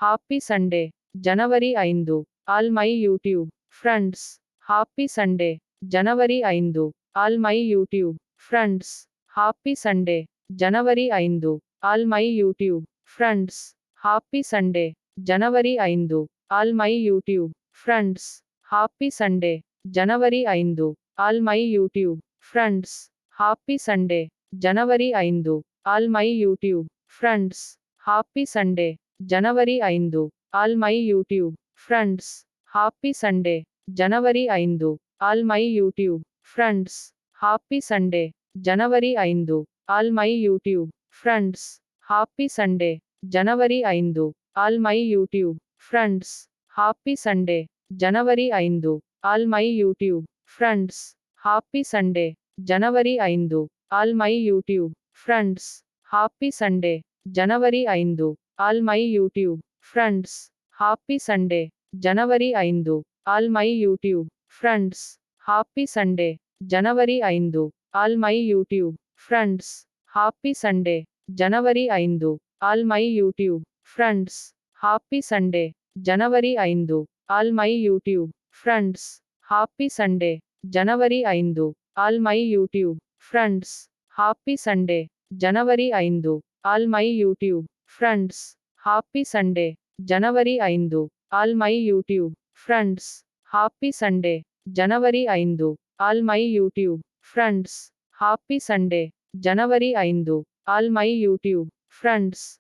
Happy Sunday, January 5. All my YouTube friends. Happy Sunday, January 5. All my YouTube friends. Happy Sunday, January 5. All my YouTube friends. Happy Sunday, January 5. All my YouTube friends. Happy Sunday, January 5. All my YouTube friends. Happy Sunday, January 5. All my YouTube friends. Happy Sunday, January 5. All my YouTube friends. Happy Sunday, January 5. All my YouTube friends. Happy Sunday, January 5. All my YouTube friends. Happy Sunday, January 5. All my YouTube friends. Happy Sunday, January 5. All my YouTube friends. Happy Sunday, January 5. All my YouTube friends. Happy Sunday, January 5. All my YouTube friends. Happy Sunday, January 5. All my YouTube friends. Happy Sunday, January 5. All my YouTube friends. Happy Sunday, January 5. All my YouTube friends. Happy Sunday, January 5. All my YouTube friends. Happy Sunday, January 5. All my YouTube friends. Happy Sunday, January 5. All my YouTube friends. Happy Sunday, January 5. All my YouTube friends. Happy Sunday, January 5. All my YouTube friends. Happy Sunday, January 5. All my YouTube friends. Happy Sunday, January 5. All my YouTube friends. Happy Sunday, January 5. All my YouTube friends. Happy Sunday, January 5. All my YouTube friends. Happy Sunday, January 5. All my YouTube friends. Happy Sunday, January 5. All my YouTube friends. Happy Sunday, January 5. All my YouTube friends.